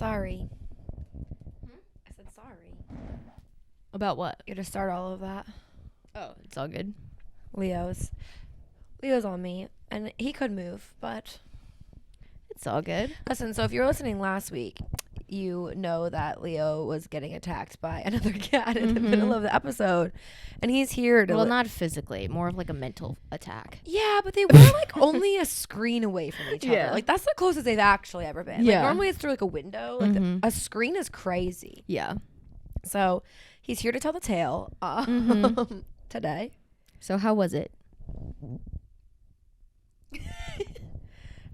Sorry. I said sorry. About what? You had to start all of that. Oh, it's all good. Leo's on me, and he could move, but It's all good. listen. So if you were listening last week, you know that Leo was getting attacked by another cat in the middle of the episode, and he's here to. Well, not physically, more of like a mental attack. Yeah, but they were like only a screen away from each other. Yeah. Like that's the closest they've actually ever been. Yeah. Like normally it's through like a window. Like a screen is crazy. Yeah. So he's here to tell the tale today. So how was it?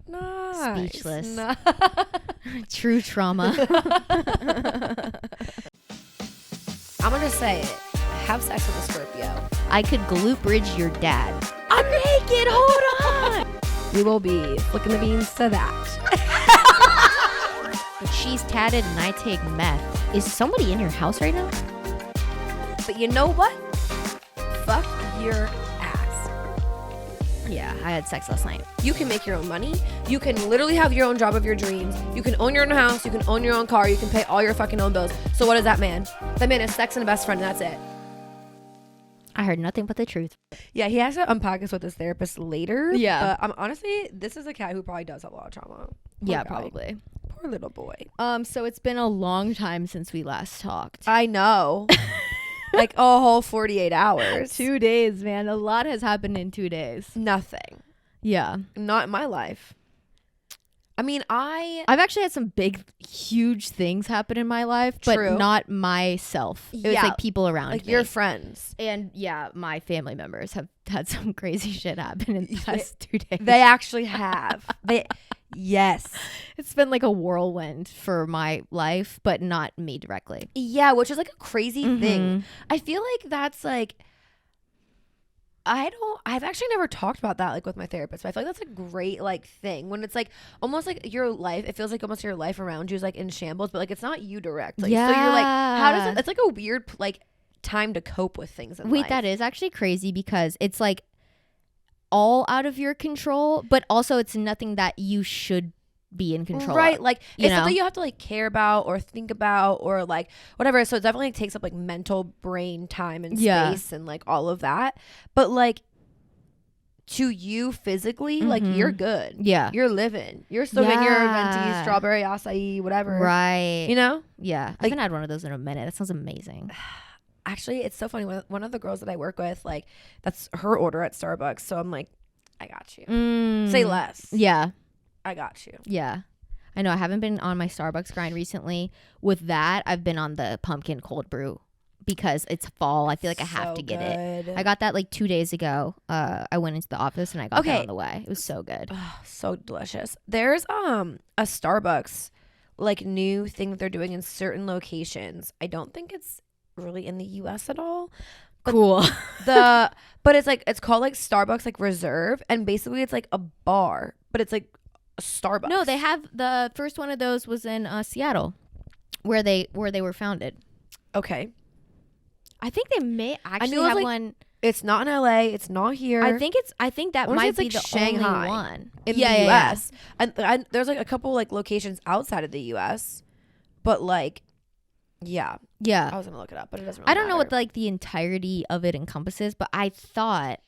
Nice. Speechless. Nice. True trauma. I'm gonna say it. Have sex with a Scorpio. I could glute bridge your dad. I'm naked. Hold on. We will be flicking the beans to that. But she's tatted and I take meth. Is somebody in your house right now? But you know what? Fuck your ass. Yeah, I had sex last night. You can make your own money. You can literally have your own job of your dreams. You can own your own house. You can own your own car. You can pay all your fucking own bills. So what is that man? That man is sex and a best friend, and that's it. I heard nothing but the truth. Yeah, he has to unpack this with his therapist later. Yeah. But honestly, this is a cat who probably does have a lot of trauma. Poor Yeah, guy. probably. Poor little boy. So it's been a long time since we last talked. I know. Like a whole 48 hours. 2 days, man. A lot has happened in 2 days. Nothing. Yeah. Not in my life. I mean, I've actually had some big, huge things happen in my life, but True. not myself. It was Yeah. like people around like me. your friends. And yeah, my family members have had some crazy shit happen in the past 2 days. They actually have. Yes. It's been like a whirlwind for my life, but not me directly. Yeah, which is like a crazy thing. I feel like that's like, I've actually never talked about that like with my therapist, but I feel like that's a great like thing when it's like almost like your life, it feels like almost your life around you is like in shambles, but like it's not you direct. Like, so you're like, how does it, it's like a weird like time to cope with things in Wait, life. that is actually crazy because it's like all out of your control, but also it's nothing that you should be in control right of, like you it's know? something you have to like care about or think about or like whatever, so it definitely takes up like mental brain time and Yeah. space and like all of that, but like to you physically like you're good, Yeah. you're living, you're still getting your venti strawberry acai whatever, Right. you know. Yeah. I haven't had one of those in a minute. That sounds amazing. Actually, it's so funny, one of the girls that I work with, like that's her order at Starbucks, so I'm like, I got you. Say less. Yeah. I got you. Yeah. I know I haven't been on my Starbucks grind recently. With that, I've been on the pumpkin cold brew because it's fall. I feel like I have to get it. I got that like 2 days ago. I went into the office and I got that on the way. It was so good. So delicious. There's a Starbucks like new thing that they're doing in certain locations. I don't think it's really in the US at all. Cool. But it's called like Starbucks like Reserve, and basically it's like a bar, but it's like a Starbucks. No, they have the first one of those was in Seattle, where they were founded. Okay. I think they may actually it was, have like, one. It's not in LA. It's not here. I think that wanna say might it's, be like, the Shanghai only one in the US. And there's like a couple like locations outside of the US, but like, yeah. Yeah. I was gonna look it up, but it doesn't really I don't know what matter. like the entirety of it encompasses, but I thought,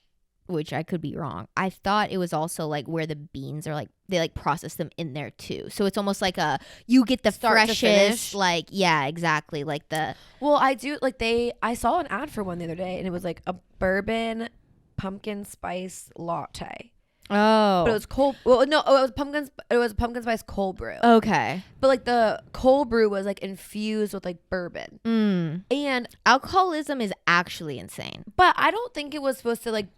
which I could be wrong, I thought it was also like where the beans are like they like process them in there too. So it's almost like you get the Start to freshest, finish. like yeah, exactly, like the Well, I do like I saw an ad for one the other day, and it was like a bourbon pumpkin spice latte. oh But it was cold. Well, no, it was pumpkin spice cold brew. okay. But like the cold brew was like infused with like bourbon. And Alcoholism is actually insane. but I don't think it was supposed to like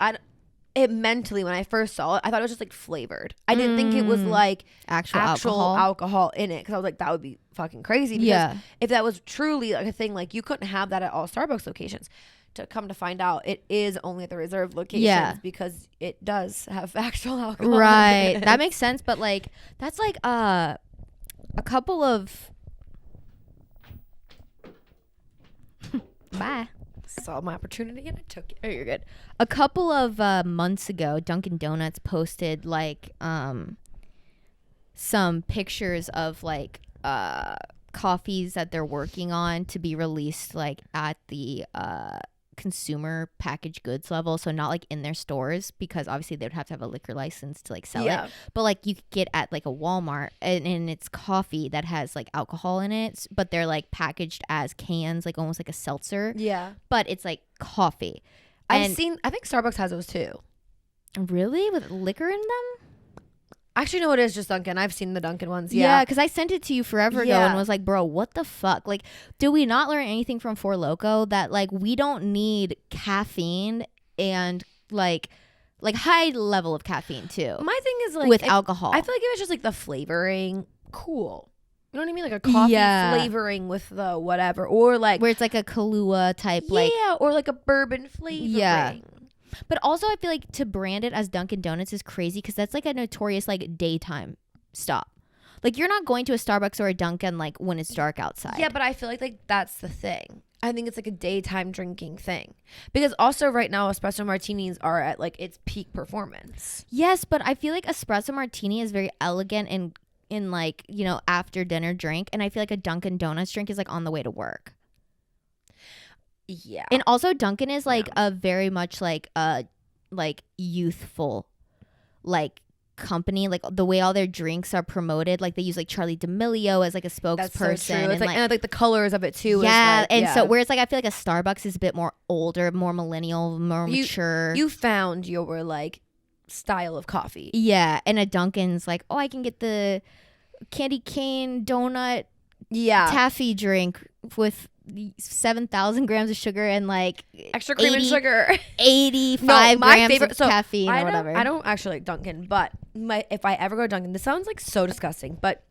it mentally when I first saw it, I thought it was just like flavored. I didn't think it was like Actual alcohol in it, because I was like, that would be fucking crazy. Because Yeah. if that was truly like a thing, like you couldn't have that at all Starbucks locations. To come to find out, it is only at the reserved locations, Yeah. because it does have actual alcohol. Right. in it. That makes sense, but like that's like a couple of bye. Saw my opportunity and I took it. Oh, you're good. A couple of months ago, Dunkin' Donuts posted like some pictures of like coffees that they're working on to be released like at the consumer packaged goods level, so not like in their stores, because obviously they would have to have a liquor license to like sell it, but like you could get at like a Walmart, and it's coffee that has like alcohol in it, but they're like packaged as cans, like almost like a seltzer, but it's like coffee. I think Starbucks has those too. Really? With liquor in them? Actually, no, it is just Dunkin'. I've seen the Dunkin' ones. Yeah, because I sent it to you forever ago and was like, bro, what the fuck? Like, do we not learn anything from Four Loko that like we don't need caffeine and like high level of caffeine too? My thing is like with alcohol. I feel like it was just like the flavoring. Cool. You know what I mean? Like a coffee flavoring with the whatever, or like where it's like a Kahlua type, or like a bourbon flavoring. Yeah. But also, I feel like to brand it as Dunkin' Donuts is crazy, because that's like a notorious like daytime stop. Like, you're not going to a Starbucks or a Dunkin' like when it's dark outside. Yeah, but I feel like that's the thing. I think it's like a daytime drinking thing, because also right now espresso martinis are at like its peak performance. Yes, but I feel like espresso martini is very elegant and in like, you know, after dinner drink, and I feel like a Dunkin' Donuts drink is like on the way to work. Yeah. And also Dunkin' is like a very much like youthful like company, like the way all their drinks are promoted, like they use like Charli D'Amelio as like a spokesperson. That's so true. It's like, and like the colors of it too. Yeah, is like, so whereas like I feel like a Starbucks is a bit more older, more millennial, more mature. You found your like style of coffee. Yeah, and a Dunkin's like, oh, I can get the candy cane donut taffy drink with 7,000 grams of sugar and like extra cream and sugar, 85 grams of caffeine or whatever. I don't actually like Dunkin', but if I ever go to Dunkin', this sounds like so disgusting, but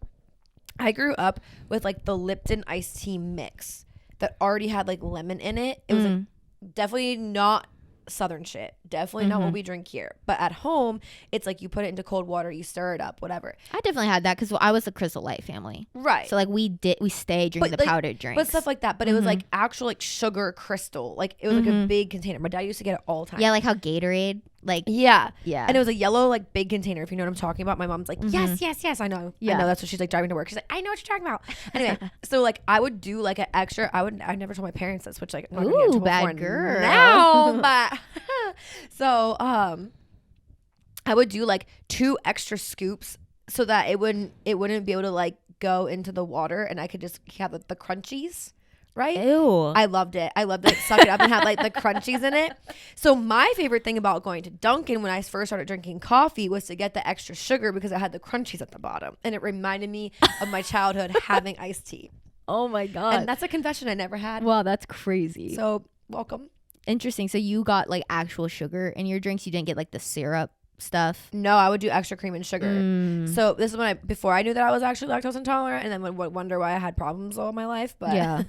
I grew up with like the Lipton iced tea mix that already had like lemon in it. It was like, definitely not Southern shit, definitely not what we drink here, but at home it's like you put it into cold water, you stir it up, whatever. I definitely had that because I was a Crystal Light family, right? So like we stayed drinking the powdered drinks, but stuff like that. But it was like actual like sugar crystal, like it was like a big container. My dad used to get it all the time. Yeah, like how Gatorade, like yeah, and it was a yellow like big container, if you know what I'm talking about. My mom's like, yes, I know. I know, that's what she's like driving to work. She's like, I know what you're talking about. Anyway, so like I would do like an extra. I never told my parents this, which like I'm not gonna get in trouble bad for girl now, but so I would do like 2 extra scoops so that it wouldn't be able to like go into the water, and I could just have the crunchies. Right? Ew. I loved it. Suck it up and have like the crunchies in it. So my favorite thing about going to Dunkin' when I first started drinking coffee was to get the extra sugar, because it had the crunchies at the bottom, and it reminded me of my childhood having iced tea. Oh my God. And that's a confession I never had. Wow, that's crazy. So welcome. Interesting. So you got like actual sugar in your drinks. You didn't get like the syrup stuff. No, I would do extra cream and sugar. So this is when before I knew that I was actually lactose intolerant, and then would wonder why I had problems all my life. But yeah.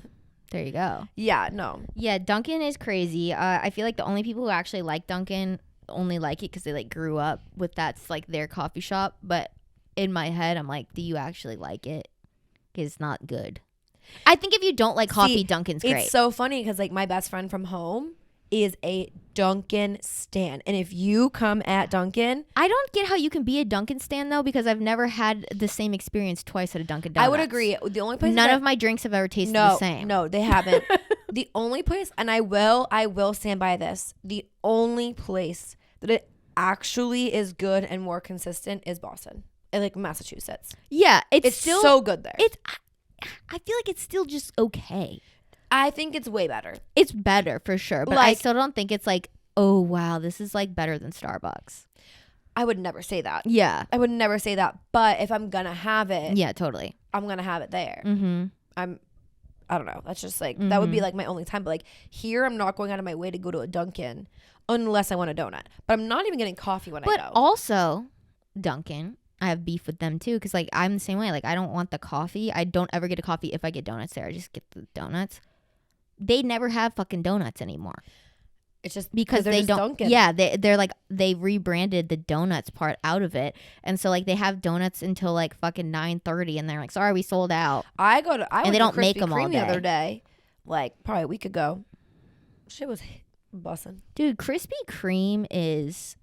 There you go. Yeah, no. Yeah, Dunkin' is crazy. I feel like the only people who actually like Dunkin' only like it because they like grew up with that's like their coffee shop. But in my head, I'm like, do you actually like it? Because it's not good. I think if you don't like coffee, Dunkin's great. It's so funny because like my best friend from home is a Dunkin' stan, and if you come at Dunkin', I don't get how you can be a Dunkin' stan though, because I've never had the same experience twice at a Dunkin' Donuts. I would agree. The only place none of my drinks have ever tasted the same. No, they haven't. The only place, and I will stand by this, the only place that it actually is good and more consistent is Boston, and like Massachusetts. Yeah, it's still so good there. I feel like it's still just okay. I think it's way better. It's better for sure, but I still don't think it's like, oh wow, this is like better than Starbucks. I would never say that. Yeah, I would never say that. But if I'm gonna have it, yeah, totally, I'm gonna have it there. I don't know. That's just like that would be like my only time. But like here, I'm not going out of my way to go to a Dunkin' unless I want a donut. But I'm not even getting coffee when I go. But also, Dunkin', I have beef with them too, because like I'm the same way. Like I don't want the coffee. I don't ever get a coffee if I get donuts there. I just get the donuts. They never have fucking donuts anymore. It's just because they don't. Dunkin'. Yeah, they're like they rebranded the donuts part out of it, and so like they have donuts until like fucking 9:30, and they're like, sorry, we sold out. And they don't make them all day. The other day, like probably a week ago, shit was bussin'. Dude, Krispy Kreme is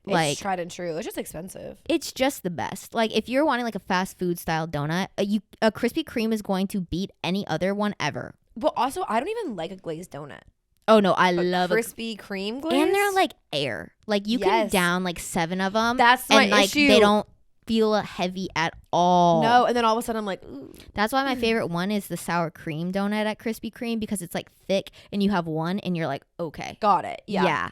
Like, it's tried and true. It's just expensive. It's just the best. Like, if you're wanting like a fast food style donut, a Krispy Kreme is going to beat any other one ever. But also, I don't even like a glazed donut. Oh no, I love Krispy Kreme glaze. And they're like air. Like you can down like 7 of them. That's my and like issue. They don't feel heavy at all. No, and then all of a sudden I'm like, ooh. That's why my favorite one is the sour cream donut at Krispy Kreme, because it's like thick and you have one and you're like, okay, got it. Yeah.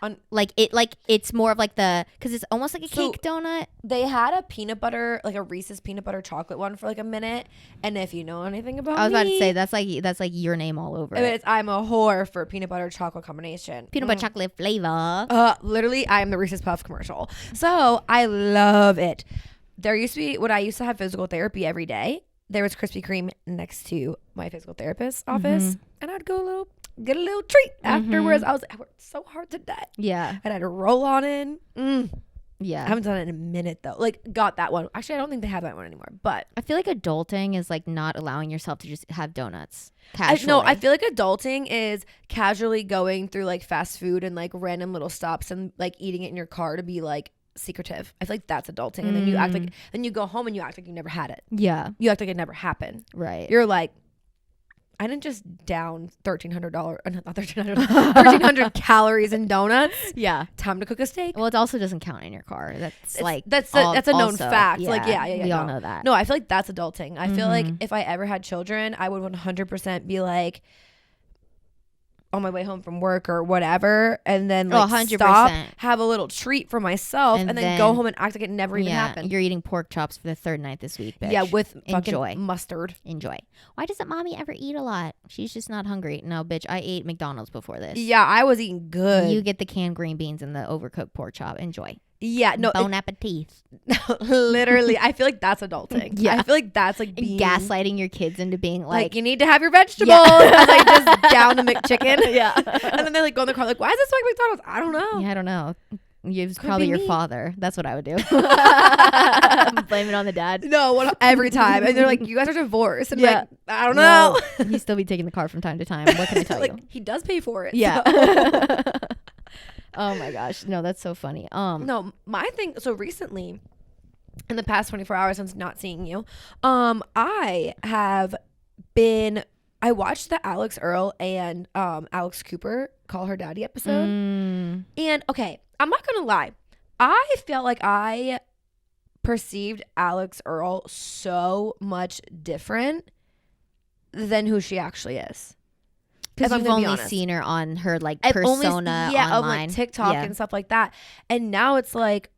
It's more of like because it's almost like a cake donut. They had a peanut butter, like a Reese's peanut butter chocolate one for like a minute, and if you know anything about me, I was about to say that's like your name all over it. I'm a whore for peanut butter chocolate combination. Peanut butter chocolate flavor. Literally, I am the Reese's Puff commercial. So I love it. There used to be, when I used to have physical therapy every day, there was Krispy Kreme next to my physical therapist's office, and I'd go get a little treat afterwards. I worked so hard today. Yeah. And I had to roll on in. Yeah. I haven't done it in a minute though. Like, got that one. Actually, I don't think they have that one anymore. But I feel like adulting is like not allowing yourself to just have donuts casually. I feel like adulting is casually going through like fast food and like random little stops and like eating it in your car to be like secretive. I feel like that's adulting. And then you act like, then you go home and you act like you never had it. Yeah. You act like it never happened. Right. You're like, I didn't just down $1,300 calories in donuts. Yeah. Time to cook a steak. Well, it also doesn't count in your car. That's a known fact. Yeah, like, yeah. We all know that. No, I feel like that's adulting. I feel like if I ever had children, I would 100% be like, on my way home from work or whatever, and then like 100%. Stop, have a little treat for myself, and then go home and act like it never even happened. You're eating pork chops for the 3rd night this week, bitch. Yeah, with fucking mustard. Enjoy. Why doesn't mommy ever eat a lot? She's just not hungry. No, bitch, I ate McDonald's before this. Yeah, I was eating good. You get the canned green beans and the overcooked pork chop. Enjoy. Yeah, no. Bon appetit. Literally, I feel like that's adulting. Yeah. I feel like that's like being gaslighting your kids into being like you need to have your vegetables. As I just down the McChicken. Yeah. And then they like go in the car like, why is this like McDonald's? I don't know. Yeah, I don't know. It's probably your father. That's what I would do. Blame it on the dad. No, every time. And they're like, you guys are divorced. And like, I don't know. He'd still be taking the car from time to time. What can I tell you? He does pay for it. Yeah. So. Oh my gosh. No, that's so funny. No, my thing, so recently in the past 24 hours since not seeing you, I watched the Alex Earl and Alex Cooper Call Her Daddy episode. And okay, I'm not gonna lie, I felt like I perceived Alex Earl so much different than who she actually is. Because you've only seen her on her like persona online. Of like TikTok and stuff like that. And now it's like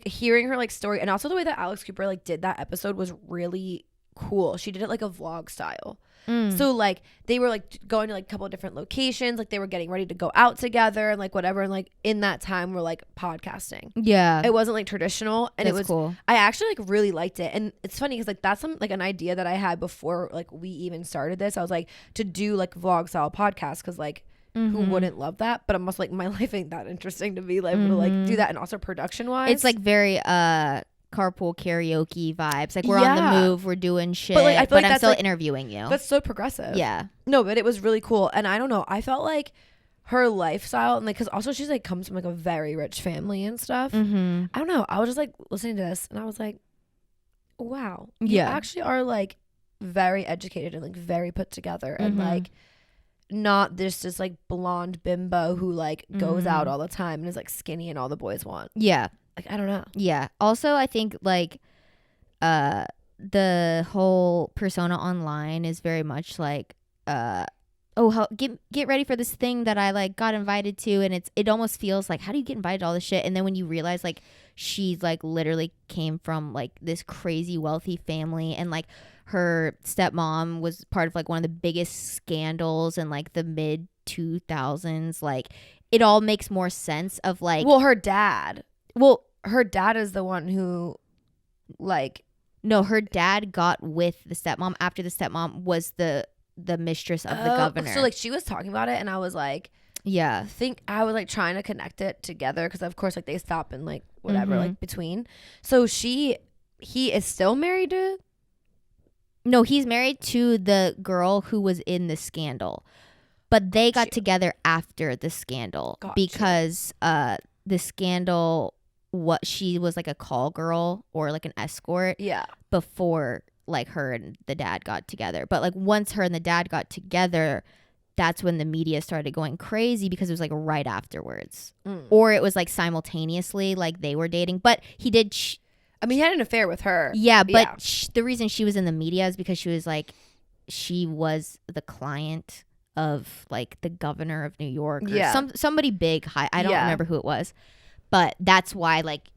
hearing her like story, and also the way that Alex Cooper like did that episode was really cool. She did it like a vlog style. So like they were like going to like a couple of different locations, like they were getting ready to go out together and like whatever, and like in that time we're like podcasting. Yeah, it wasn't like traditional, and it was cool. I actually like really liked it, and it's funny because like that's an idea that I had before like we even started this. I was like to do like vlog style podcast because like who wouldn't love that? But I'm also like my life ain't that interesting to be like able to like do that, and also production wise, it's like very carpool karaoke vibes. Like we're on the move, we're doing shit, but I'm still like, interviewing you. That's so progressive. Yeah. No, but it was really cool. And I don't know, I felt like her lifestyle, and like because also she's like comes from like a very rich family and stuff. I don't know. I was just like listening to this and I was like, wow. You actually are like very educated and like very put together and like not this like blonde bimbo who like goes out all the time and is like skinny and all the boys want. Yeah. Like, I don't know. Yeah. Also, I think like the whole persona online is very much like get ready for this thing that I like got invited to, and it almost feels like, how do you get invited to all this shit? And then when you realize like she like literally came from like this crazy wealthy family, and like her stepmom was part of like one of the biggest scandals in like the mid 2000s, like it all makes more sense of like her dad is the one who like no, her dad got with the stepmom after the stepmom was the mistress of the governor. So like she was talking about it, and I was like, yeah, I was like trying to connect it together because of course like they stop and like whatever like between. So he is still married to. No, he's married to the girl who was in the scandal, but they got together after the scandal because the scandal what she was like a call girl or like an escort. Yeah. Before like her and the dad got together. But like once her and the dad got together, that's when the media started going crazy because it was like right afterwards. Or it was like simultaneously like they were dating. But he did he had an affair with her. Yeah, but the reason she was in the media is because she was the client of like the governor of New York or somebody big high. I don't remember who it was. But that's why like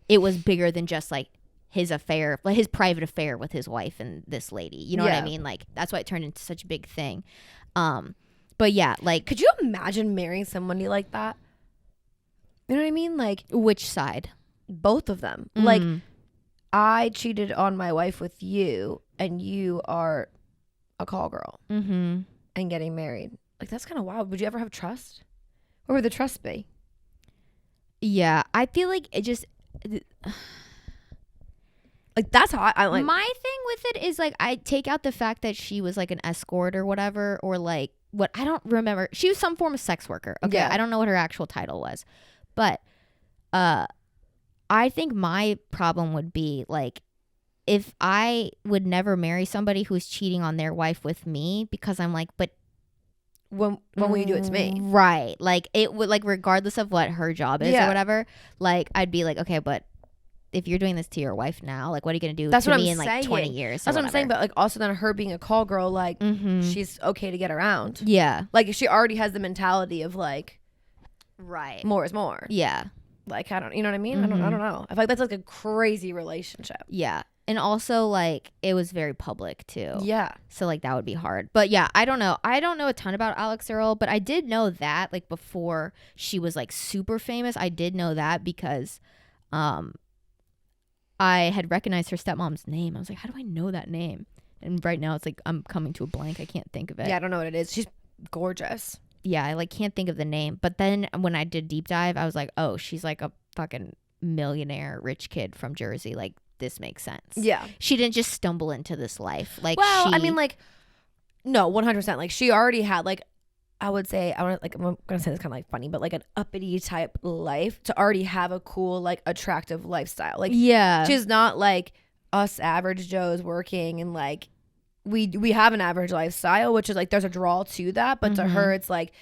it was bigger than just like his affair, like his private affair with his wife and this lady. You know what I mean? Like that's why it turned into such a big thing. But yeah, like could you imagine marrying somebody like that? You know what I mean? Like which side? Both of them. Like I cheated on my wife with you and you are a call girl and getting married. Like that's kind of wild. Would you ever have trust? Where would the trust be? Yeah, I feel like it just like that's how I like. My thing with it is like I take out the fact that she was like an escort or whatever, or like what I don't remember. She was some form of sex worker. Okay, I don't know what her actual title was, but I think my problem would be like if I would never marry somebody who's cheating on their wife with me because I'm like, but when will you do it to me? Right. Like it would like regardless of what her job is or whatever, like I'd be like, okay, but if you're doing this to your wife now, like what are you gonna do to me in like 20 years? That's what I'm saying. But like also then her being a call girl, like she's okay to get around. Yeah. Like she already has the mentality of like more is more. Yeah. Like I don't, you know what I mean? I don't know. I feel like that's like a crazy relationship. Yeah. And also like it was very public too. Yeah. So like that would be hard. But yeah, I don't know. I don't know a ton about Alex Earl, but I did know that like before she was like super famous. I did know that because I had recognized her stepmom's name. I was like, how do I know that name? And right now it's like I'm coming to a blank. I can't think of it. Yeah, I don't know what it is. She's gorgeous. Yeah, I like can't think of the name. But then when I did deep dive, I was like, oh, she's like a fucking millionaire rich kid from Jersey. Like this makes sense. Yeah. She didn't just stumble into this life. Like I mean like no, 100%. Like she already had like I would say I'm gonna say this kind of like funny, but like an uppity type life to already have a cool like attractive lifestyle. Like she's not like us average Joes working and like we have an average lifestyle, which is like there's a draw to that, but to her it's like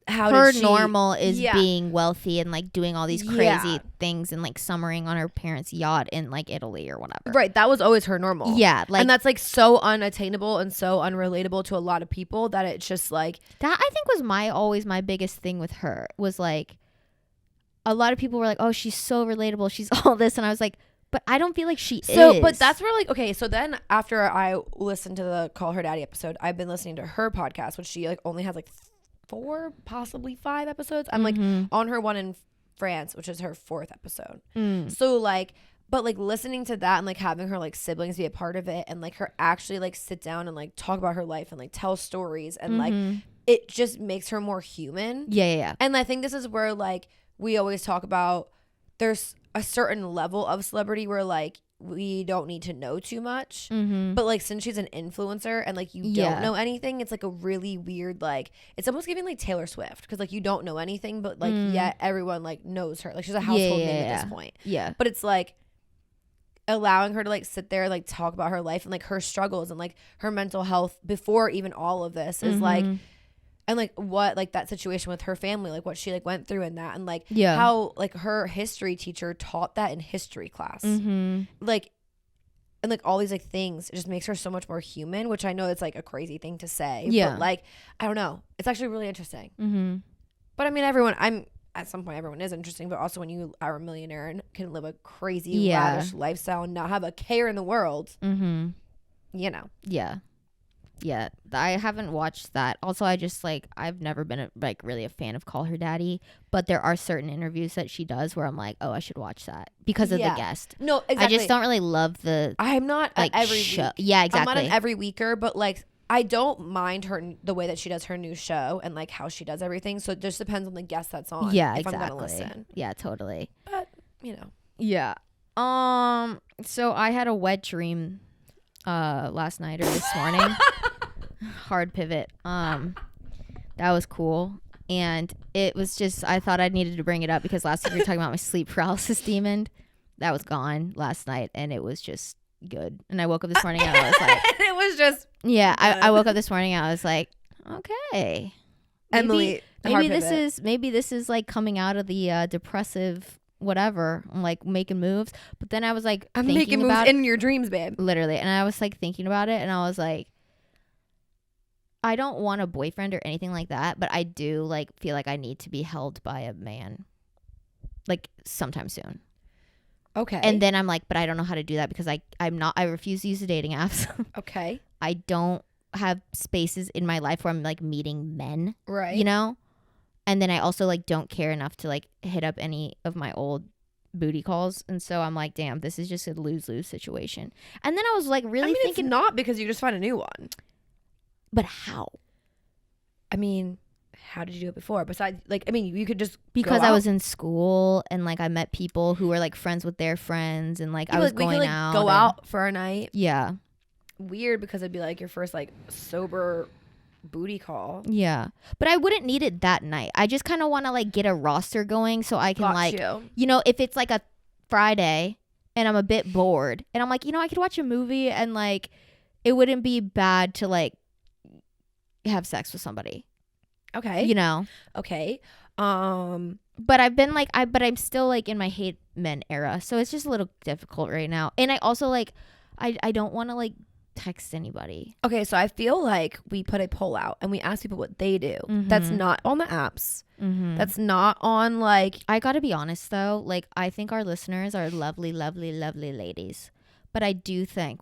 her normal is being wealthy and like doing all these crazy things and like summering on her parents' yacht in like Italy or whatever. Right, that was always her normal. Yeah, like, and that's like so unattainable and so unrelatable to a lot of people that it's just like that. I think was always my biggest thing with her was like a lot of people were like, oh, she's so relatable, she's all this, and I was like, but I don't feel like she is. But that's where like okay, so then after I listened to the Call Her Daddy episode, I've been listening to her podcast, which she like only has like 4, possibly 5 episodes. I'm like on her one in France, which is her 4th episode. So like, but like listening to that and like having her like siblings be a part of it and like her actually like sit down and like talk about her life and like tell stories and like it just makes her more human. Yeah. And I think this is where like we always talk about there's a certain level of celebrity where like we don't need to know too much, but like since she's an influencer and like you don't know anything, it's like a really weird like it's almost giving like Taylor Swift because like you don't know anything but like yet everyone like knows her, like she's a household name at this point. But it's like allowing her to like sit there like talk about her life and like her struggles and like her mental health before even all of this is like and like what like that situation with her family, like what she like went through and that and like how like her history teacher taught that in history class, like and like all these like things, it just makes her so much more human, which I know it's like a crazy thing to say, but like I don't know, it's actually really interesting. But I mean I'm at some point everyone is interesting, but also when you are a millionaire and can live a crazy lavish lifestyle and not have a care in the world, you know. Yeah, I haven't watched that. Also, I just like I've never been really a fan of Call Her Daddy, but there are certain interviews that she does where I'm like, oh, I should watch that because of the guest. No, exactly. I just don't really love the. I'm not like every show. Week. Yeah, exactly. I'm not an every weeker, but like I don't mind the way that she does her new show and like how she does everything. So it just depends on the guest that's on. Yeah, if exactly. I'm gonna listen. Yeah, totally. But you know. Yeah. So I had a wet dream last night or this morning. Hard pivot. That was cool. And it was just, I thought I needed to bring it up because last week we were talking about my sleep paralysis demon. That was gone last night, and it was just good. And I woke up this morning and I was like, it was just yeah. I woke up this morning and I was like, okay, Emily. Maybe this is like coming out of the depressive whatever. I'm like making moves, but then I was like, I'm making moves in your dreams, babe. Literally, and I was like thinking about it, and I was like, I don't want a boyfriend or anything like that, but I do like feel like I need to be held by a man, like sometime soon. Okay. And then I'm like, but I don't know how to do that because I refuse to use the dating apps. Okay. I don't have spaces in my life where I'm like meeting men. Right. You know? And then I also like don't care enough to like hit up any of my old booty calls. And so I'm like, damn, this is just a lose-lose situation. And then I was like really thinking, it's not because you just find a new one. But how? I mean, how did you do it before? Besides, like, I mean, you could just because I was in school and like I met people who were like friends with their friends and like I was going out. Go out for a night. Yeah. Weird because it'd be like your first like sober booty call. Yeah. But I wouldn't need it that night. I just kind of want to like get a roster going so I can you know, if it's like a Friday and I'm a bit bored and I'm like, you know, I could watch a movie and like it wouldn't be bad to like have sex with somebody. Okay. You know. Okay. But I've been like but I'm still like in my hate men era. So it's just a little difficult right now. And I also like I don't want to like text anybody. Okay, so I feel like we put a poll out and we ask people what they do. Mm-hmm. That's not on the apps. Mm-hmm. That's not on like I got to be honest though, like I think our listeners are lovely, lovely, lovely ladies. But I do think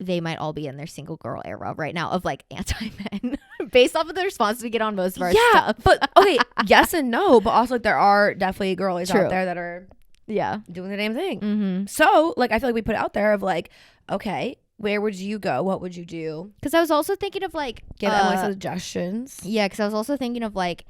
they might all be in their single girl era right now of like anti-men based off of the response we get on most of our stuff. But okay, yes and no, but also like there are definitely girlies True. out there that are doing the damn thing. Mm-hmm. So like I feel like we put it out there of like, okay, where would you go? What would you do? Because I was also thinking of like give Emily suggestions. Yeah, because I was also thinking of like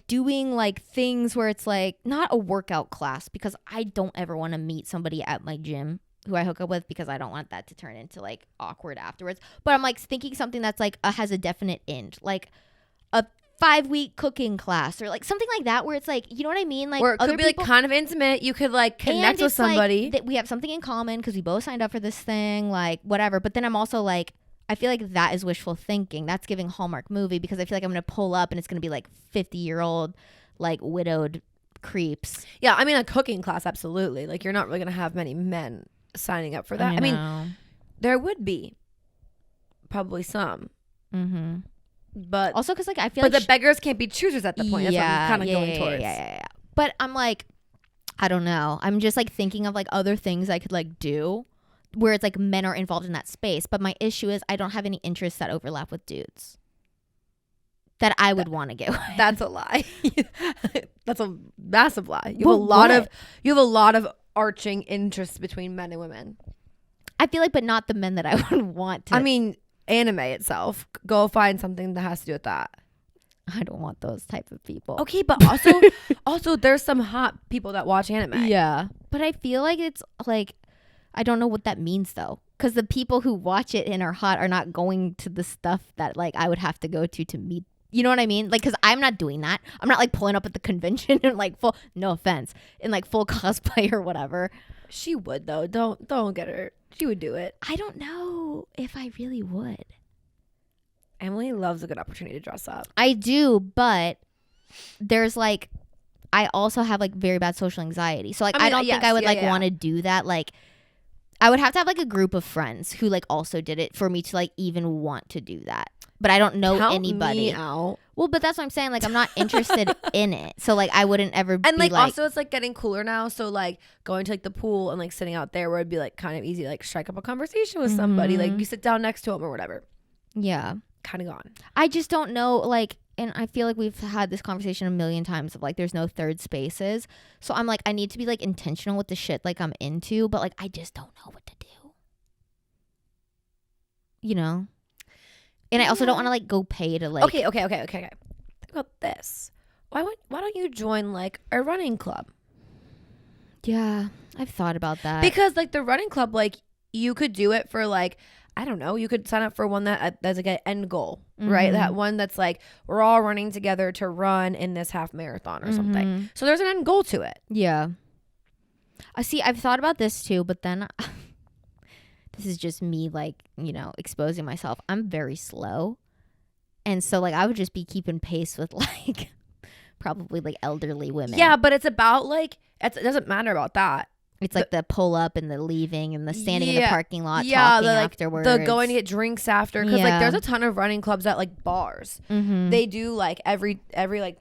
doing like things where it's like not a workout class because I don't ever want to meet somebody at my gym who I hook up with because I don't want that to turn into like awkward afterwards. But I'm like thinking something that's like has a definite end, like a 5-week cooking class or like something like that where it's like, you know what I mean? Like, or it could be like kind of intimate. You could like connect with somebody. Like, that we have something in common because we both signed up for this thing, like whatever. But then I'm also like, I feel like that is wishful thinking. That's giving Hallmark movie because I feel like I'm going to pull up and it's going to be like 50-year-old, like widowed creeps. Yeah. I mean, a cooking class. Absolutely. Like you're not really going to have many men signing up for that. I mean, there would be probably some. Mm-hmm. But also because like I feel but like the beggars can't be choosers at the point. That's what I'm kind of going towards. Yeah. But I'm like, I don't know. I'm just like thinking of like other things I could like do where it's like men are involved in that space. But my issue is I don't have any interests that overlap with dudes that I would want to get with. That's a lie. That's a massive lie. You have a lot of arching interests between men and women. I feel like, but not the men that I would want to. I mean, anime itself. Go find something that has to do with that. I don't want those type of people. Okay, but also there's some hot people that watch anime. Yeah, but I feel like it's like I don't know what that means though, because the people who watch it and are hot are not going to the stuff that like I would have to go to meet. You know what I mean? Like, because I'm not doing that. I'm not like pulling up at the convention and like full, no offense, in like full cosplay or whatever. She would though. Don't get her. She would do it. I don't know if I really would. Emily loves a good opportunity to dress up. I do, but there's like, I also have like very bad social anxiety. So like, I don't think I would want to do that. Like, I would have to have like a group of friends who like also did it for me to like even want to do that. But I don't know anybody. Me out. Well, but that's what I'm saying. Like, I'm not interested in it. So like, I wouldn't ever be like also it's like getting cooler now. So like going to like the pool and like sitting out there where it'd be like kind of easy to like strike up a conversation with somebody. Like you sit down next to them or whatever. Yeah. Kind of gone. I just don't know, like, and I feel like we've had this conversation a million times of like there's no third spaces. So I'm like, I need to be like intentional with the shit like I'm into, but like I just don't know what to do. You know? And I also don't want to like go pay to like Okay. Think about this. Why don't you join like a running club? Yeah, I've thought about that. Because like the running club, like you could do it for like I don't know, you could sign up for one that's like an end goal, right? That one that's like, we're all running together to run in this half marathon or something. So there's an end goal to it. Yeah. I see. I've thought about this too, but then this is just me, like, you know, exposing myself. I'm very slow. And so, like, I would just be keeping pace with, like, probably, like, elderly women. Yeah, but it's about, like, it doesn't matter about that. It's like the pull up and the leaving and the standing in the parking lot talking afterwards. The going to get drinks after. Because, like, there's a ton of running clubs at, like, bars. They do, like, every like,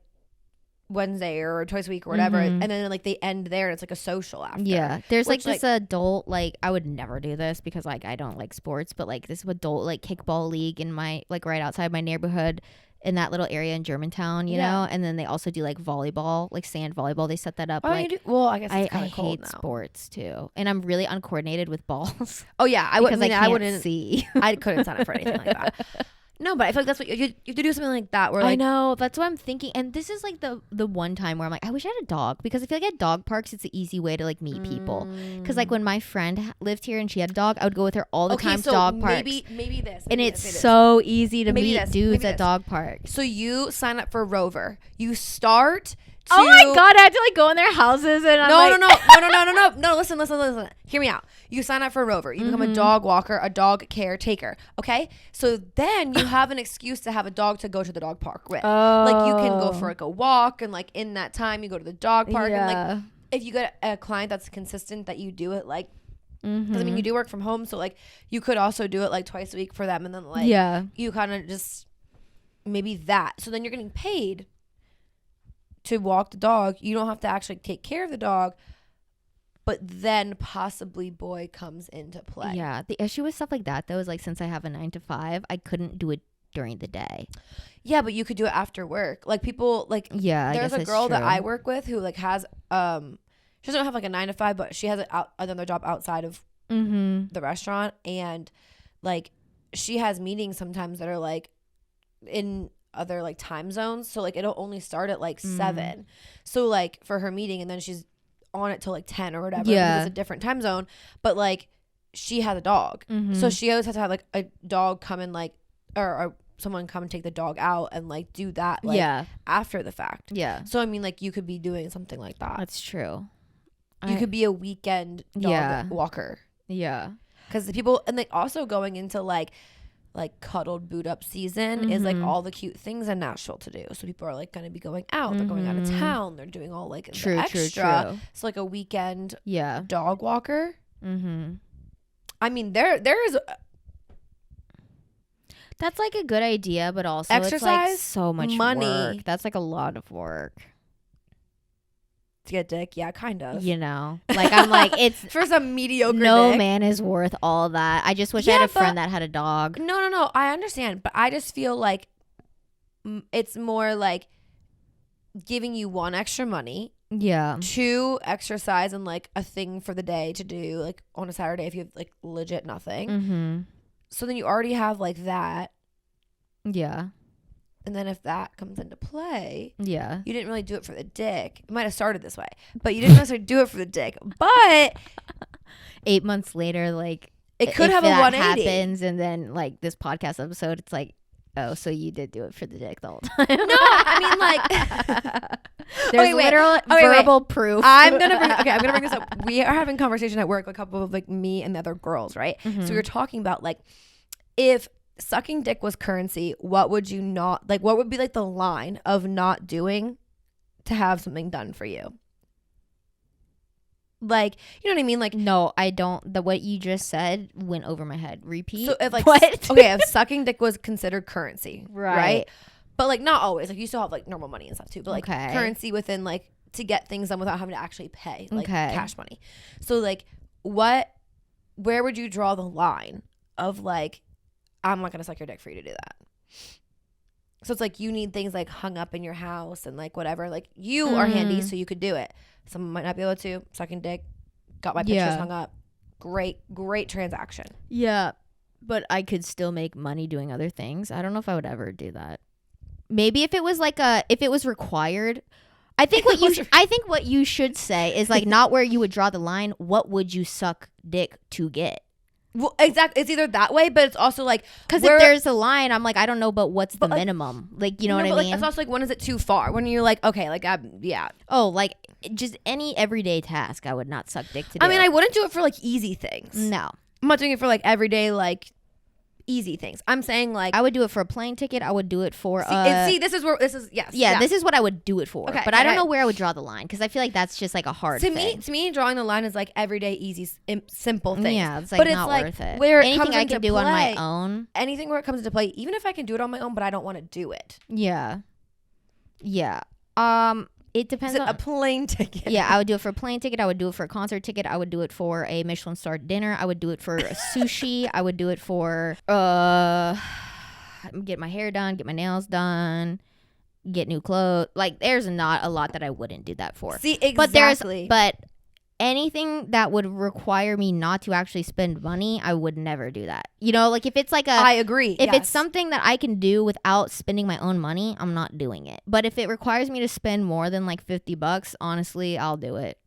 Wednesday or twice a week or whatever, and then like they end there and it's like a social after. Yeah, there's like this adult, like, I would never do this because like I don't like sports, but like this adult like kickball league in my, like, right outside my neighborhood in that little area in Germantown, you know. And then they also do like volleyball, like sand volleyball. They set that up. Oh, like, you do? Well, I guess it's kind of cold hate now. Sports too, and I'm really uncoordinated with balls. Oh yeah, I wouldn't see. I couldn't sign up for anything like that. No, but I feel like that's what you have to do, something like that. Where, like, I know, that's what I'm thinking. And this is like the one time where I'm like, I wish I had a dog, because I feel like at dog parks it's an easy way to like meet people. Because like when my friend lived here and she had a dog, I would go with her all the time to dog parks. Maybe this. And it's so easy to meet dudes at dog parks. So you sign up for Rover. You start. Oh my God, I had to like go in their houses and No, listen. Hear me out. You sign up for Rover. You become a dog walker, a dog caretaker. Okay? So then you have an excuse to have a dog to go to the dog park with. Like you can go for like a walk, and like in that time you go to the dog park. And like if you get a client that's consistent that you do it like, because I mean you do work from home, so like you could also do it like twice a week for them, and then like you kind of just maybe that. So then you're getting paid to walk the dog. You don't have to actually take care of the dog, but then possibly boy comes into play. Yeah, the issue with stuff like that though is like, since I have a 9 to 5, I couldn't do it during the day. Yeah, but you could do it after work. Like people like, there's a girl that I work with who like has she doesn't have like a 9 to 5, but she has another job outside of the restaurant, and like she has meetings sometimes that are like in other like time zones, so like it'll only start at like 7, so like for her meeting, and then she's on it till like 10 or whatever, because it's a different time zone. But like she has a dog, so she always has to have like a dog come and like or someone come and take the dog out and like do that like after the fact. So I mean, like you could be doing something like that. That's true. You could be a weekend dog walker. Because the people, and like also going into like cuddled boot up season is like all the cute things in Nashville to do. So people are like going to be going out, they're going out of town, they're doing all like the extra. So like a weekend dog walker. I mean, there is that's like a good idea, but also exercise, it's like so much money. Work. That's like a lot of work to get dick. Yeah, kind of. You know, like I'm like, it's for some mediocre no dick. Man is worth all that. I just wish I had a friend that had a dog. No, I understand, but I just feel like it's more like giving you 1, extra money, 2, exercise, and like a thing for the day to do like on a Saturday if you have like legit nothing. So then you already have like that. And then if that comes into play, you didn't really do it for the dick. It might have started this way, but you didn't necessarily do it for the dick. But 8 months later, like it could have a 180. Happens, and then like this podcast episode, it's like, oh, so you did do it for the dick the whole time. No, I mean like there's literal verbal proof. I'm gonna bring this up. We are having a conversation at work, a couple of like me and the other girls, right? So we were talking about like, if sucking dick was currency, what would you not like? What would be like the line of not doing to have something done for you? Like, you know what I mean? Like, no, I don't. What you just said went over my head. Repeat. So if like, what? Okay, if sucking dick was considered currency, right? But like, not always. Like, you still have like normal money and stuff too. But like, currency within like to get things done without having to actually pay, like cash money. So like, where would you draw the line of like, I'm not gonna suck your dick for you to do that? So it's like you need things like hung up in your house and like whatever. Like you are handy, so you could do it. Someone might not be able to. Sucking dick, got my pictures hung up. Great transaction. Yeah, but I could still make money doing other things. I don't know if I would ever do that. Maybe if it was like if it was required. I think what you should say is like not where you would draw the line. What would you suck dick to get? Well, exactly. It's either that way, but it's also like because if there's a line, I'm like, I don't know, but what's the minimum? Like, you know what I mean? Like, it's also like, when is it too far? When you're like, okay, like, yeah. Oh, like just any everyday task, I would not suck dick to do. I mean, I wouldn't do it for like easy things. No, I'm not doing it for like everyday like easy things. I'm saying like I would do it for a plane ticket. I would do it for this is yes. Yeah, this is what I would do it for. Okay, but I don't know where I would draw the line because I feel like that's just like a hard thing. To me, drawing the line is like everyday, easy, simple things. Yeah, it's like not worth it. Where anything I can do on my own. Anything where it comes into play, even if I can do it on my own, but I don't want to do it. Yeah. It depends on a plane ticket. Yeah, I would do it for a plane ticket. I would do it for a concert ticket. I would do it for a Michelin star dinner. I would do it for a sushi. I would do it for get my hair done, get my nails done, get new clothes. Like, there's not a lot that I wouldn't do that for. See, exactly. But anything that would require me not to actually spend money, I would never do that. You know, like if it's like I agree. If it's something that I can do without spending my own money, I'm not doing it. But if it requires me to spend more than like $50, honestly, I'll do it.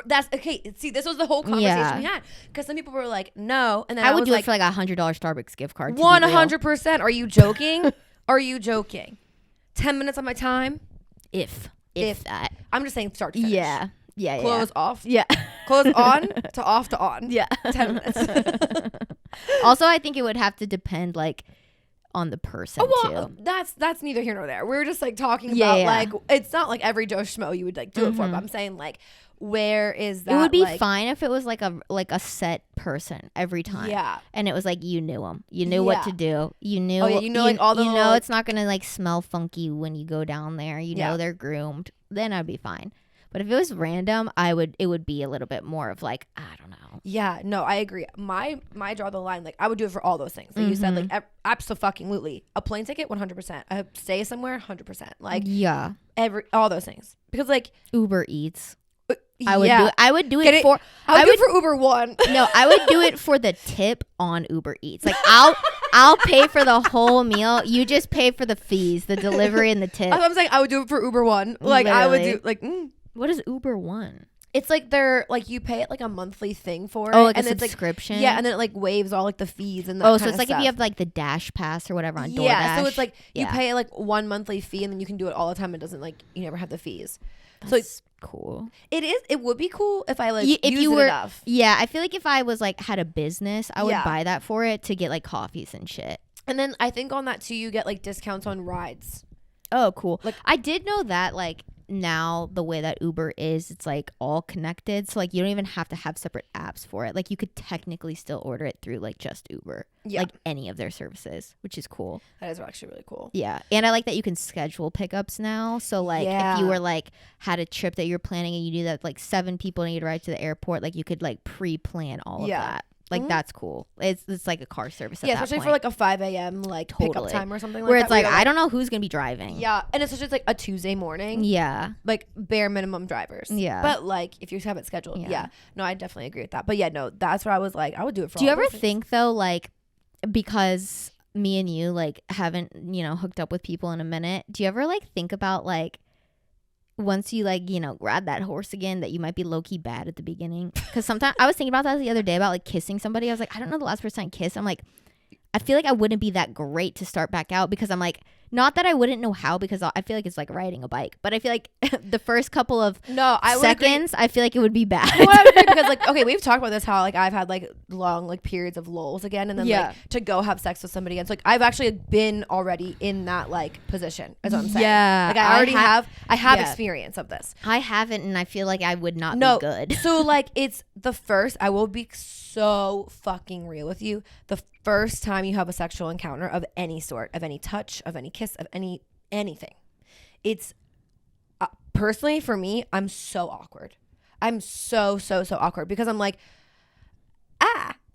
That's okay. See, this was the whole conversation we had, because some people were like, no, and then I would do it for like $100 Starbucks gift card. 100%. Are you joking? Are you joking? 10 minutes of my time, if that. I'm just saying, start to finish. Yeah. Close off. Yeah. Close on to off to on. Yeah. 10 minutes. Also, I think it would have to depend like on the person too. That's neither here nor there. We're just like talking about like, it's not like every Joe Schmo you would like do it for, but I'm saying like, where is that? It would be fine if it was like a set person every time. Yeah. And it was like you knew them. You knew what to do. You knew. Like all the. You know it's not gonna like smell funky when you go down there. You know they're groomed. Then I'd be fine. But if it was random, it would be a little bit more of like, I don't know. Yeah, no, I agree. My draw the line, like I would do it for all those things. Like you said, like absolutely. A plane ticket, 100%. A stay somewhere, 100%. Like all those things. Because like Uber Eats. I would do it for Uber One. No, I would do it for the tip on Uber Eats. Like I'll pay for the whole meal. You just pay for the fees, the delivery and the tip. That's what I'm saying. I would do it for Uber One. Like literally. I would do like What is Uber One? It's like they're like you pay it like a monthly thing for it. Oh, like a subscription? It's like, and then it like waives all like the fees and that so it's like stuff. If you have like the Dash Pass or whatever on DoorDash. Yeah, so it's like you pay like one monthly fee and then you can do it all the time. It doesn't like you never have the fees. So it's cool. It is. It would be cool if I like if use it enough. Yeah, I feel like if I was like had a business, I would buy that for it to get like coffees and shit. And then I think on that too, you get like discounts on rides. Oh, cool. Like I did know that like now the way that Uber is, it's like all connected. So like you don't even have to have separate apps for it. Like you could technically still order it through like just Uber. Yeah. Like any of their services, which is cool. That is actually really cool. Yeah. And I like that you can schedule pickups now. So like if you were like had a trip that you're planning and you knew that like 7 people need to ride to the airport, like you could like pre-plan all of that. Like that's cool. It's like a car service. At especially that for like a 5 a.m. like pickup time or something like where that. It's like I don't know who's gonna be driving. Yeah, and it's just like a Tuesday morning. Yeah, like bare minimum drivers. Yeah, but like if you have it scheduled, no, I definitely agree with that. But yeah, no, that's what I was like. I would do it for. Do you ever think though, like because me and you like haven't hooked up with people in a minute? Do you ever like think about like once you like grab that horse again that you might be low-key bad at the beginning? Because sometimes I was thinking about that the other day about like kissing somebody. I was like, I don't know the last person I kissed. I'm like, I feel like I wouldn't be that great to start back out because I'm like, not that I wouldn't know how, because I feel like it's like riding a bike, but I feel like the first couple of seconds, I feel like it would be bad. Well, I would agree because like, okay, we've talked about this, how like I've had like long like periods of lulls again, and then like to go have sex with somebody again. So like I've actually been already in that like position, is what I'm saying. Yeah. Like I already have experience of this. I haven't, and I feel like I would not be good. So like it's the first, I will be so fucking real with you. The first time you have a sexual encounter of any sort, of any touch, of any kiss, of anything, it's personally for me, I'm so awkward. I'm so awkward because I'm like,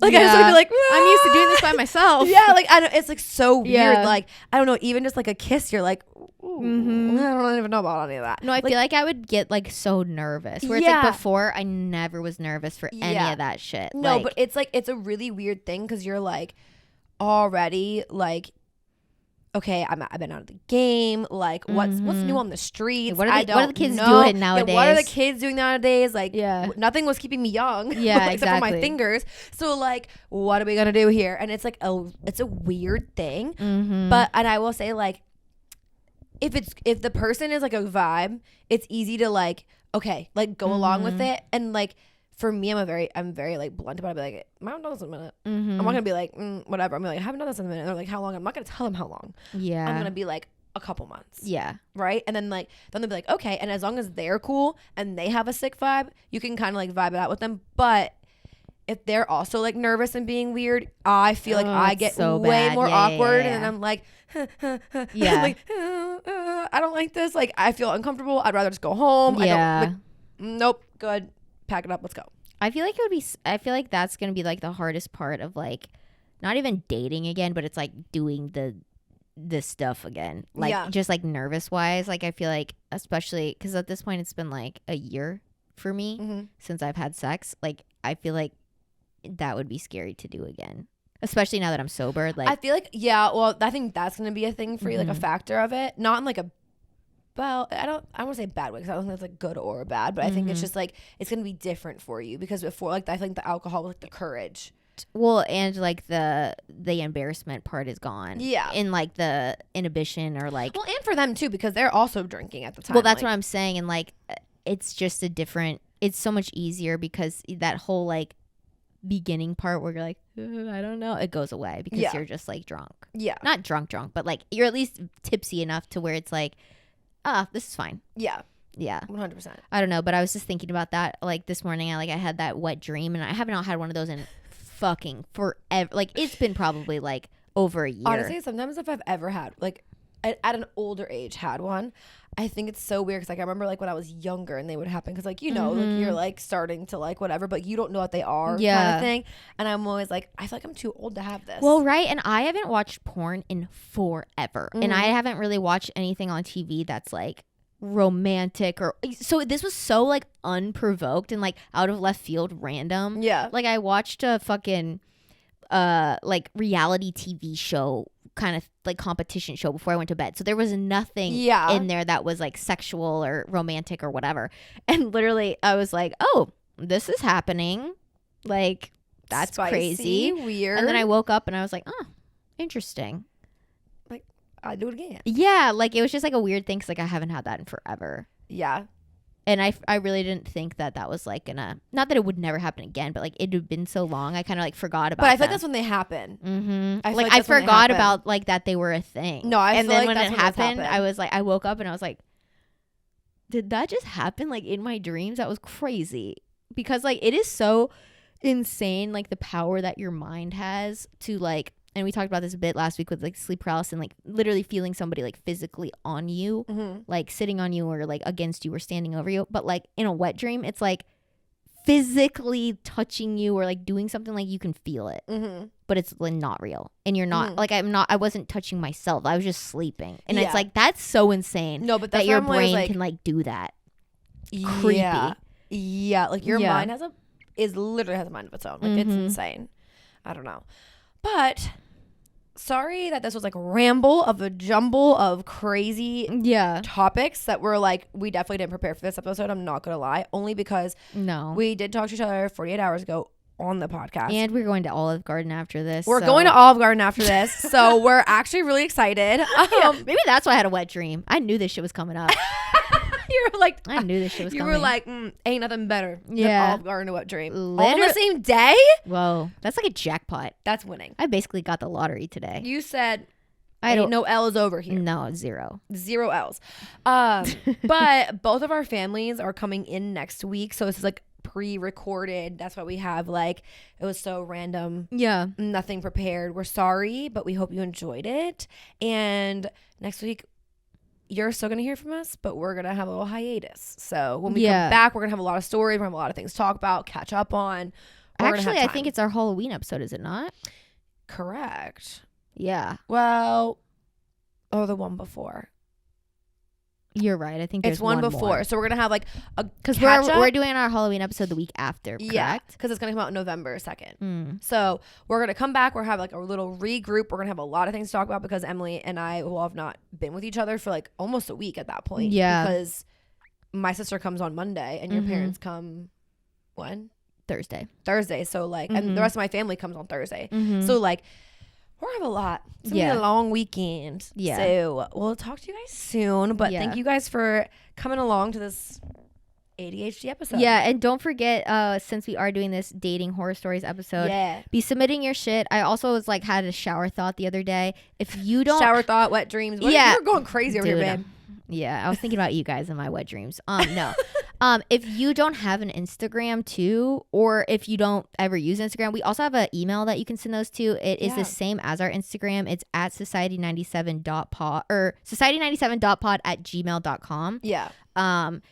like I just want to be like, I'm used to doing this by myself. Yeah, like I don't, it's like so weird. Like I don't know, even just like a kiss, you're like, I don't even know about any of that. No, I feel like I would get like so nervous. Where it's like before, I never was nervous for any of that shit. No, like, but it's like it's a really weird thing because you're like already like okay, I've been out of the game. Like, what's new on the streets? What are the kids doing nowadays? What are the kids doing nowadays? Like, nothing was keeping me young. Yeah, except for my fingers. So, like, what are we gonna do here? And it's like it's a weird thing. But and I will say, like, if the person is like a vibe, it's easy to like, okay, like go along with it. And like for me, I'm very like blunt about it. I'll be like, I haven't done this in a minute. I'm not gonna be like whatever. I'm like, I haven't done this in a minute. And they're like, how long? I'm not gonna tell them how long. Yeah, I'm gonna be like a couple months. Yeah, right. And then they'll be like, okay. And as long as they're cool and they have a sick vibe, you can kind of like vibe it out with them. But if they're also like nervous and being weird, I feel like I get so way more awkward, and then I'm like, yeah, I'm like, I don't like this. Like, I feel uncomfortable. I'd rather just go home. Yeah. Nope. Good. Pack it up. Let's go. I feel like that's gonna be like the hardest part of like, not even dating again, but it's like doing this stuff again. Like just like nervous wise. Like I feel like, especially because at this point it's been like a year for me since I've had sex. Like I feel like that would be scary to do again, especially now that I'm sober. Like I feel like well, I think that's gonna be a thing for you, like a factor of it, not in like a I don't want to say bad way because I don't think it's like good or bad, but I think it's just like it's gonna be different for you because before, like I think the alcohol was like the courage. Well, and like the embarrassment part is gone. Yeah. And like the inhibition or like, well, and for them too because they're also drinking at the time. Well, that's what I'm saying, and like it's just it's so much easier because that whole like beginning part where you're like, I don't know, it goes away because you're just like drunk. Yeah. Not drunk, but like you're at least tipsy enough to where it's like, this is fine. Yeah. Yeah. 100%. I don't know, but I was just thinking about that like this morning. I had that wet dream, and I haven't had one of those in fucking forever. Like it's been probably like over a year. Honestly, sometimes if I've ever had like at an older age had one, I think it's so weird because like I remember like when I was younger and they would happen because like like you're like starting to like whatever, but you don't know what they are kind of thing. And I'm always like, I feel like I'm too old to have this. Well, right, and I haven't watched porn in forever, and I haven't really watched anything on TV that's like romantic or so. This was so like unprovoked and like out of left field, random. Yeah, like I watched a fucking like reality TV show, kind of like competition show before I went to bed. So there was nothing in there that was like sexual or romantic or whatever. And literally I was like, oh, this is happening. Like that's spicy, crazy. Weird. And then I woke up and I was like, oh, interesting. Like I'd do it again. Yeah. Like it was just like a weird thing because like I haven't had that in forever. Yeah. And I really didn't think that was like not that it would never happen again, but like it had been so long, I kind of like forgot about. But I feel like that's when they happen. I forgot about like that they were a thing. No, and then when it happened, I was like, I woke up and I was like, did that just happen? Like in my dreams, that was crazy because like it is so insane, like the power that your mind has to like. And we talked about this a bit last week with like sleep paralysis and like literally feeling somebody like physically on you, like sitting on you or like against you or standing over you. But like in a wet dream, it's like physically touching you or like doing something like you can feel it, but it's like not real. And you're not like I wasn't touching myself. I was just sleeping. And it's like, that's so insane. No, but that's that your brain can like do that. Creepy. Yeah. Like your mind literally has a mind of its own. Like it's insane. I don't know. But sorry that this was like a ramble of a jumble of crazy topics that were like, we definitely didn't prepare for this episode. I'm not gonna lie, only because we did talk to each other 48 hours ago on the podcast, and we're going to Olive Garden after this. We're going to Olive Garden after this, so we're actually really excited. Maybe that's why I had a wet dream. I knew this shit was coming up. You were like, I knew this shit was coming. You were like, ain't nothing better than Olive Garden to wet dream. All on the same day? Whoa, that's like a jackpot. That's winning. I basically got the lottery today. You said, ain't no L's over here. No, zero L's. But both of our families are coming in next week, so this is like pre-recorded. That's why we have like, it was so random. Yeah. Nothing prepared. We're sorry, but we hope you enjoyed it. And next week, you're still going to hear from us, but we're going to have a little hiatus. So when we come back, we're going to have a lot of stories. We're going to have a lot of things to talk about, catch up on. Actually, I think it's our Halloween episode, is it not? Correct. Yeah. Well, the one before. You're right. I think it's one before. More. So we're gonna have like a because we're doing our Halloween episode the week after. Correct? Yeah, because it's gonna come out November 2nd. So we're gonna come back. We're gonna have like a little regroup. We're gonna have a lot of things to talk about because Emily and I will have not been with each other for like almost a week at that point. Yeah, because my sister comes on Monday and your parents come when? Thursday. So like, and the rest of my family comes on Thursday. So like, we're gonna have a lot. It's gonna be a long weekend. Yeah. So we'll talk to you guys soon. But thank you guys for coming along to this ADHD episode. Yeah, and don't forget, since we are doing this dating horror stories episode, be submitting your shit. I also was like had a shower thought the other day. If you don't shower thought, wet dreams. You're going crazy over here, babe. Yeah, I was thinking about you guys and my wet dreams. No. If you don't have an Instagram too, or if you don't ever use Instagram, we also have an email that you can send those to. It is the same as our Instagram. It's at society97.pod or society97.pod@gmail.com. Yeah.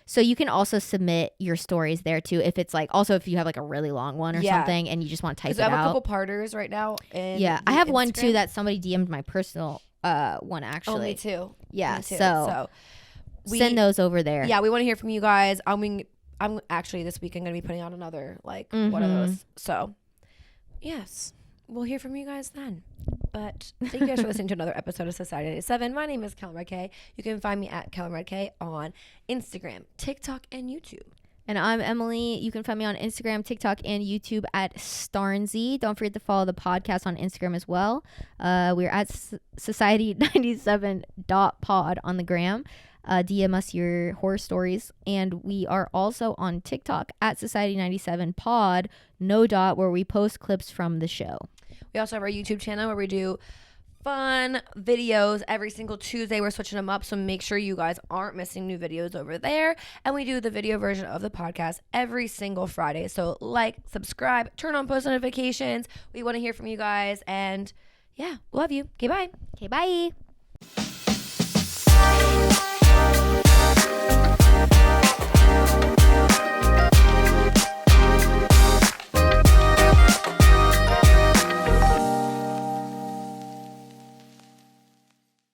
So you can also submit your stories there too. If it's like, also if you have like a really long one or something and you just want to type it out. I have a couple parters right now. I have one too that somebody DM'd my personal one actually. Oh, me too. Yeah. Me too. So send those over there. Yeah, we want to hear from you guys. I'm actually this week I'm gonna be putting out another like one of those. So yes, we'll hear from you guys then. But thank you guys for listening to another episode of Society 97. My name is Callum Red K. You can find me at Callum Red K on Instagram, TikTok, and YouTube. And I'm Emily. You can find me on Instagram, TikTok, and YouTube at Starnsy. Don't forget to follow the podcast on Instagram as well. We're at society97.pod on the gram. DM us your horror stories. And we are also on TikTok at Society97pod, no dot, where we post clips from the show. We also have our YouTube channel where we do fun videos every single Tuesday. We're switching them up, so make sure you guys aren't missing new videos over there. And we do the video version of the podcast every single Friday. So like, subscribe, turn on post notifications. We want to hear from you guys. And yeah, love you. Okay, bye. Okay, bye.